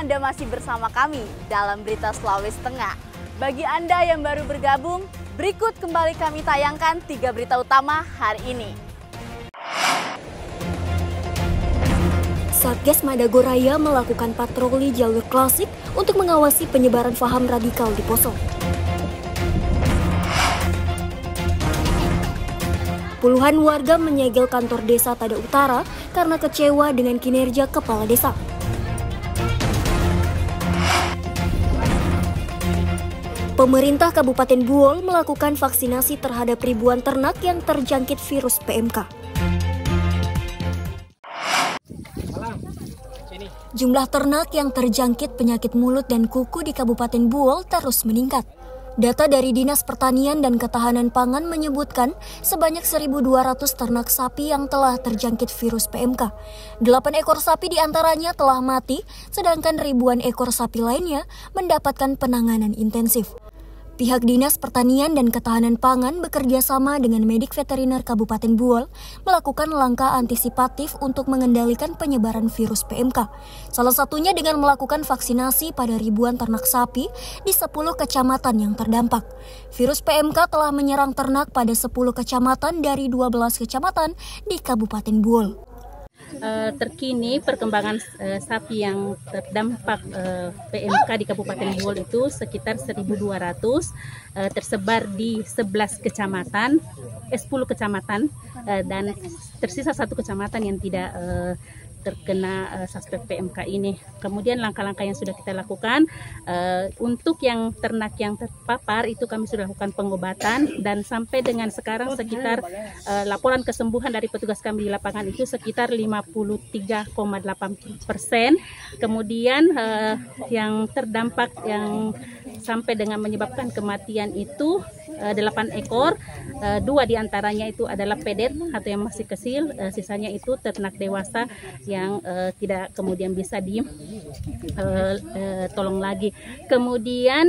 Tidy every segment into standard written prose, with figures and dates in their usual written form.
Anda masih bersama kami dalam Berita Sulawesi Tengah. Bagi Anda yang baru bergabung, berikut kembali kami tayangkan 3 berita utama hari ini. Satgas Madagoraya melakukan patroli jalur klasik untuk mengawasi penyebaran paham radikal di Poso. Puluhan warga menyegel kantor desa Tada Utara karena kecewa dengan kinerja kepala desa. Pemerintah Kabupaten Buol melakukan vaksinasi terhadap ribuan ternak yang terjangkit virus PMK. Jumlah ternak yang terjangkit penyakit mulut dan kuku di Kabupaten Buol terus meningkat. Data dari Dinas Pertanian dan Ketahanan Pangan menyebutkan sebanyak 1.200 ternak sapi yang telah terjangkit virus PMK. 8 ekor sapi diantaranya telah mati, sedangkan ribuan ekor sapi lainnya mendapatkan penanganan intensif. Pihak Dinas Pertanian dan Ketahanan Pangan bekerja sama dengan Medik Veteriner Kabupaten Buol melakukan langkah antisipatif untuk mengendalikan penyebaran virus PMK. Salah satunya dengan melakukan vaksinasi pada ribuan ternak sapi di 10 kecamatan yang terdampak. Virus PMK telah menyerang ternak pada 10 kecamatan dari 12 kecamatan di Kabupaten Buol. Terkini perkembangan sapi yang terdampak PMK di Kabupaten Buol itu sekitar 1.200 tersebar di 11 kecamatan, 10 kecamatan dan tersisa 1 kecamatan yang tidak terkena suspek PMK ini. Kemudian langkah-langkah yang sudah kita lakukan untuk yang ternak yang terpapar itu kami sudah lakukan pengobatan dan sampai dengan sekarang sekitar laporan kesembuhan dari petugas kami di lapangan itu sekitar 53,8%. Kemudian yang terdampak yang sampai dengan menyebabkan kematian itu 8 ekor, 2 diantaranya itu adalah pedet atau yang masih kecil, sisanya itu ternak dewasa yang tidak kemudian bisa ditolong lagi. Kemudian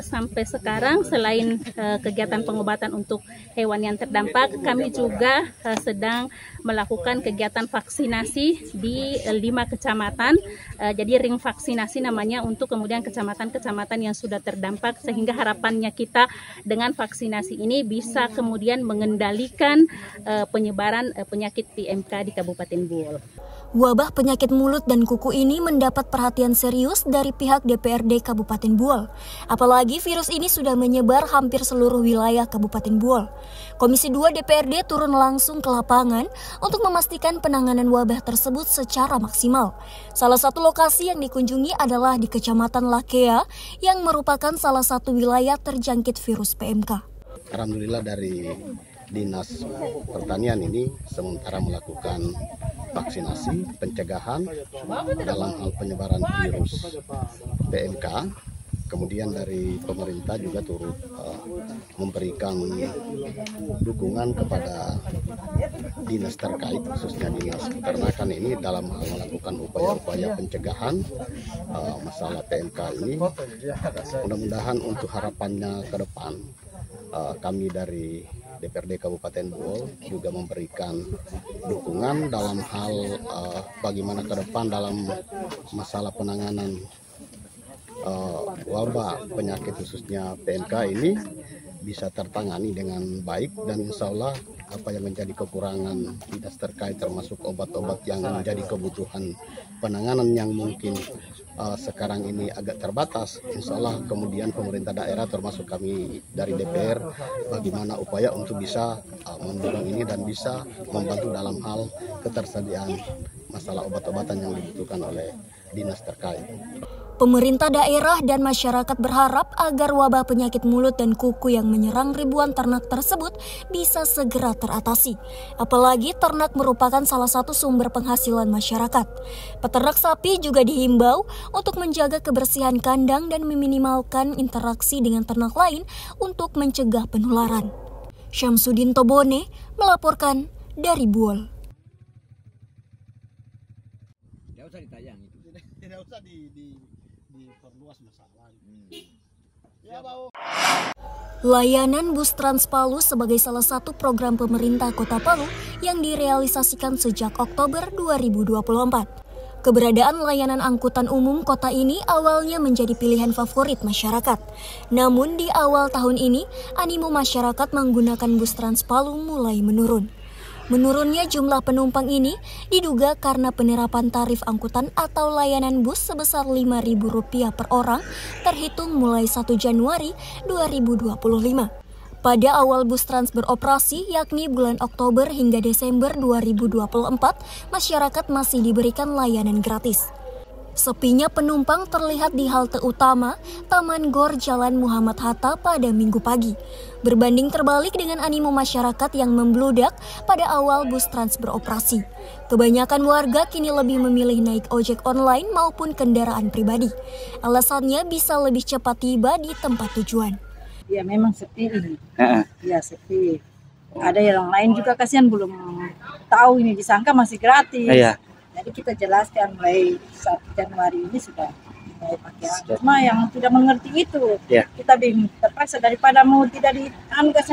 sampai sekarang selain kegiatan pengobatan untuk hewan yang terdampak, kami juga sedang melakukan kegiatan vaksinasi di 5 kecamatan. Jadi ring vaksinasi namanya untuk kemudian kecamatan-kecamatan yang sudah terdampak, sehingga harapannya kita dengan vaksinasi ini bisa kemudian mengendalikan penyebaran penyakit PMK di Kabupaten Buol. Wabah penyakit mulut dan kuku ini mendapat perhatian serius dari pihak DPRD Kabupaten Buol. Apalagi virus ini sudah menyebar hampir seluruh wilayah Kabupaten Buol. Komisi 2 DPRD turun langsung ke lapangan untuk memastikan penanganan wabah tersebut secara maksimal. Salah satu lokasi yang dikunjungi adalah di Kecamatan Lakea yang merupakan salah satu wilayah terjangkit virus PMK. Alhamdulillah dari Dinas Pertanian ini sementara melakukan vaksinasi pencegahan dalam hal penyebaran virus PMK. Kemudian dari pemerintah juga turut memberikan dukungan kepada dinas terkait, khususnya dinas peternakan ini dalam hal melakukan upaya-upaya pencegahan masalah PMK ini. Mudah-mudahan untuk harapannya ke depan kami dari DPRD Kabupaten Buol juga memberikan dukungan dalam hal bagaimana ke depan dalam masalah penanganan wabah penyakit khususnya PMK ini bisa tertangani dengan baik, dan insya Allah apa yang menjadi kekurangan dinas terkait termasuk obat-obat yang menjadi kebutuhan penanganan yang mungkin sekarang ini agak terbatas, insya Allah kemudian pemerintah daerah termasuk kami dari DPR bagaimana upaya untuk bisa mendorong ini dan bisa membantu dalam hal ketersediaan masalah obat-obatan yang dibutuhkan oleh dinas terkait. Pemerintah daerah dan masyarakat berharap agar wabah penyakit mulut dan kuku yang menyerang ribuan ternak tersebut bisa segera teratasi. Apalagi ternak merupakan salah satu sumber penghasilan masyarakat. Peternak sapi juga dihimbau untuk menjaga kebersihan kandang dan meminimalkan interaksi dengan ternak lain untuk mencegah penularan. Syamsuddin Tobone melaporkan dari Buol. Tidak usah ditayang itu. Tidak usah diperluas masalah. Layanan bus Trans Palu sebagai salah satu program pemerintah Kota Palu yang direalisasikan sejak Oktober 2024. Keberadaan layanan angkutan umum kota ini awalnya menjadi pilihan favorit masyarakat. Namun di awal tahun ini, animo masyarakat menggunakan bus Trans Palu mulai menurun. Menurunnya jumlah penumpang ini diduga karena penerapan tarif angkutan atau layanan bus sebesar Rp5.000 per orang terhitung mulai 1 Januari 2025. Pada awal bus Trans beroperasi, yakni bulan Oktober hingga Desember 2024, masyarakat masih diberikan layanan gratis. Sepinya penumpang terlihat di halte utama Taman Gor Jalan Muhammad Hatta pada Minggu pagi. Berbanding terbalik dengan animo masyarakat yang membludak pada awal bus Trans beroperasi. Kebanyakan warga kini lebih memilih naik ojek online maupun kendaraan pribadi. Alasannya bisa lebih cepat tiba di tempat tujuan. Ya memang sepi ini. Ya sepi. Ada yang lain juga kasihan belum tahu ini, disangka masih gratis. Iya. Jadi kita jelaskan mulai 1 Januari ini sudah mulai pakai angkut. Cuma yang tidak mengerti itu, kita bingung. Terpaksa daripada mau tidak diangkat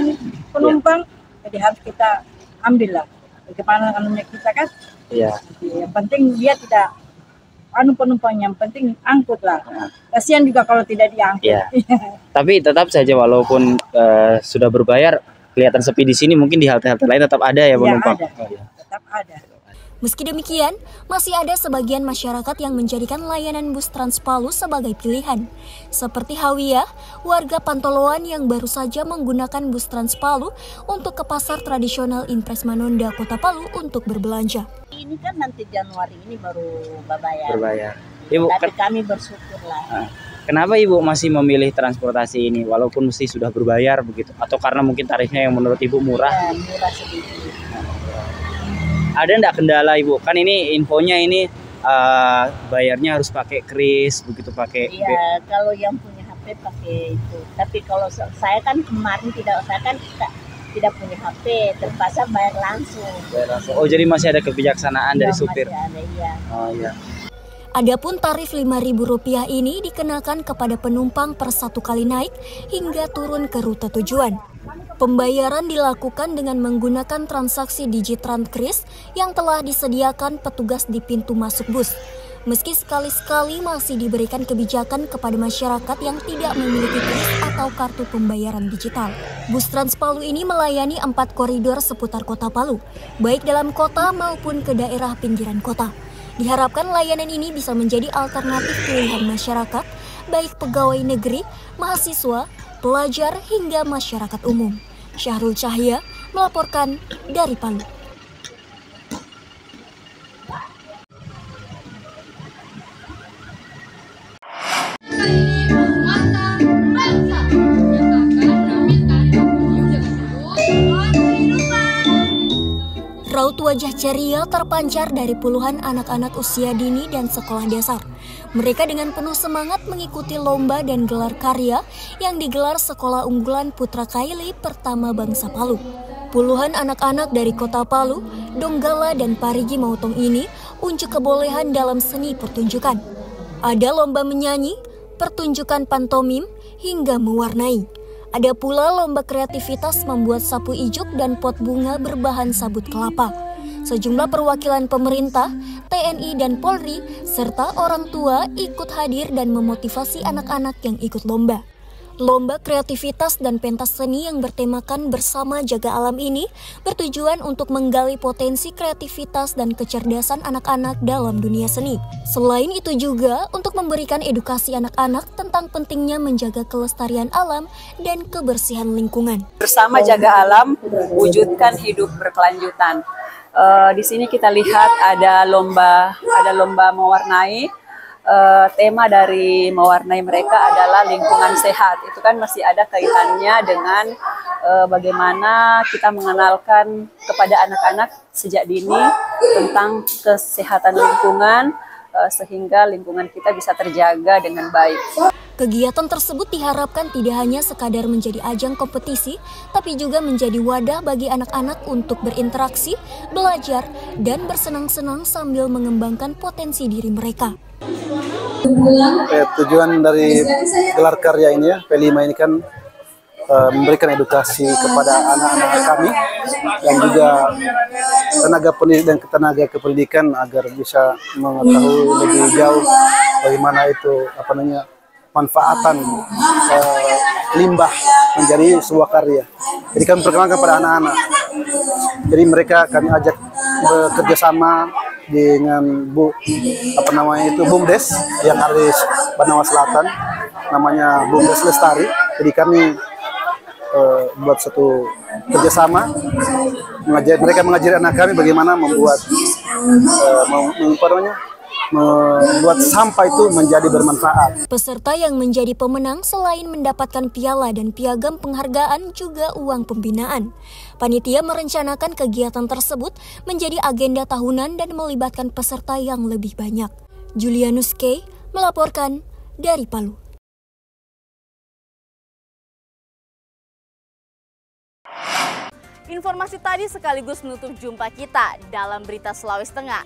penumpang, jadi harus kita ambil lah. Bagaimana anunya kita kan? Iya. Yang penting dia tidak penumpang, yang penting angkut lah. Kasihan juga kalau tidak diangkut. Ya. Tapi tetap saja walaupun sudah berbayar, kelihatan sepi di sini, mungkin di halte-halte lain tetap ada ya penumpang. Ada. Tetap ada. Meski demikian, masih ada sebagian masyarakat yang menjadikan layanan bus Trans Palu sebagai pilihan. Seperti Hawiyah, warga Pantoloan yang baru saja menggunakan bus Trans Palu untuk ke pasar tradisional Impres Manonda, Kota Palu untuk berbelanja. Ini kan nanti Januari ini baru berbayar. Ibu, tapi kami bersyukurlah. Kenapa Ibu masih memilih transportasi ini walaupun mesti sudah berbayar begitu? Atau karena mungkin tarifnya yang menurut Ibu murah? Ya, murah sedikit. Ada enggak kendala Ibu? Kan ini infonya ini bayarnya harus pakai kris begitu, pakai. Iya, kalau yang punya HP pakai itu. Tapi kalau saya kan kemarin tidak punya HP, terpaksa bayar langsung. Oh, jadi masih ada kebijaksanaan dari supir. Masih ada, iya. Oh iya. Adapun tarif Rp5.000 ini dikenakan kepada penumpang per 1 kali naik hingga turun ke rute tujuan. Pembayaran dilakukan dengan menggunakan transaksi Digitran Kris yang telah disediakan petugas di pintu masuk bus. Meski sekali-sekali masih diberikan kebijakan kepada masyarakat yang tidak memiliki kris atau kartu pembayaran digital. Bus Trans Palu ini melayani 4 koridor seputar Kota Palu, baik dalam kota maupun ke daerah pinggiran kota. Diharapkan layanan ini bisa menjadi alternatif pilihan masyarakat, baik pegawai negeri, mahasiswa, pelajar, hingga masyarakat umum. Syahrul Cahya melaporkan dari Palu. Raut wajah ceria terpancar dari puluhan anak-anak usia dini dan sekolah dasar. Mereka dengan penuh semangat mengikuti lomba dan gelar karya yang digelar Sekolah Unggulan Putra Kaili Pertama Bangsa Palu. Puluhan anak-anak dari Kota Palu, Donggala, dan Parigi Mautong ini unjuk kebolehan dalam seni pertunjukan. Ada lomba menyanyi, pertunjukan pantomim, hingga mewarnai. Ada pula lomba kreativitas membuat sapu ijuk dan pot bunga berbahan sabut kelapa. Sejumlah perwakilan pemerintah, TNI dan Polri, serta orang tua ikut hadir dan memotivasi anak-anak yang ikut lomba. Lomba kreativitas dan pentas seni yang bertemakan Bersama Jaga Alam ini bertujuan untuk menggali potensi kreativitas dan kecerdasan anak-anak dalam dunia seni. Selain itu juga untuk memberikan edukasi anak-anak tentang pentingnya menjaga kelestarian alam dan kebersihan lingkungan. Bersama Jaga Alam, wujudkan hidup berkelanjutan. Di sini kita lihat ada lomba mewarnai. Tema dari mewarnai mereka adalah lingkungan sehat. Itu kan masih ada kaitannya dengan bagaimana kita mengenalkan kepada anak-anak sejak dini tentang kesehatan lingkungan sehingga lingkungan kita bisa terjaga dengan baik. Kegiatan tersebut diharapkan tidak hanya sekadar menjadi ajang kompetisi, tapi juga menjadi wadah bagi anak-anak untuk berinteraksi, belajar, dan bersenang-senang sambil mengembangkan potensi diri mereka. Tujuan dari gelar karya ini ya, P5 ini kan memberikan edukasi kepada anak-anak kami dan juga tenaga kependidikan agar bisa mengetahui lebih jauh bagaimana itu manfaatan limbah menjadi sebuah karya. Jadi kami perkenalkan pada anak-anak. Jadi mereka kami ajak bekerja sama dengan BUMDes yang ada di Banawa Selatan, namanya BUMDes Lestari. Jadi kami buat satu kerjasama, mereka mengajari anak kami bagaimana membuat membuat sampah itu menjadi bermanfaat. Peserta yang menjadi pemenang selain mendapatkan piala dan piagam penghargaan juga uang pembinaan. Panitia merencanakan kegiatan tersebut menjadi agenda tahunan dan melibatkan peserta yang lebih banyak. Julianus K. melaporkan dari Palu. Informasi tadi sekaligus menutup jumpa kita dalam Berita Sulawesi Tengah.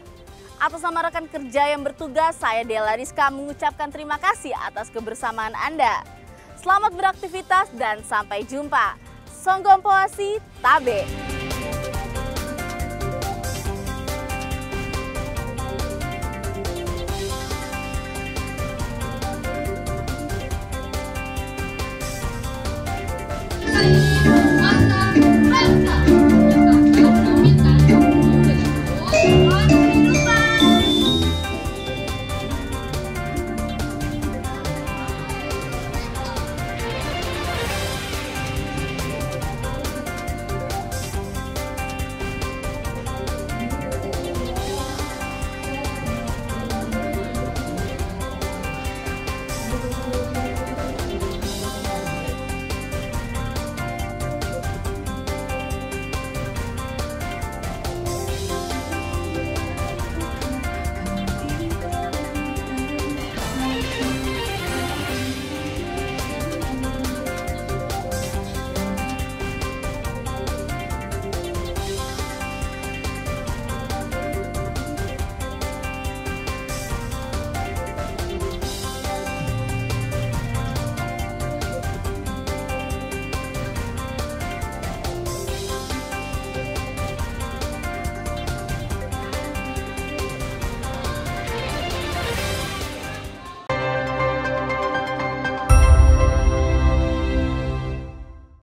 Atas nama rekan kerja yang bertugas, saya Della Rizka mengucapkan terima kasih atas kebersamaan Anda. Selamat beraktivitas dan sampai jumpa. Songgompoasi Tabe.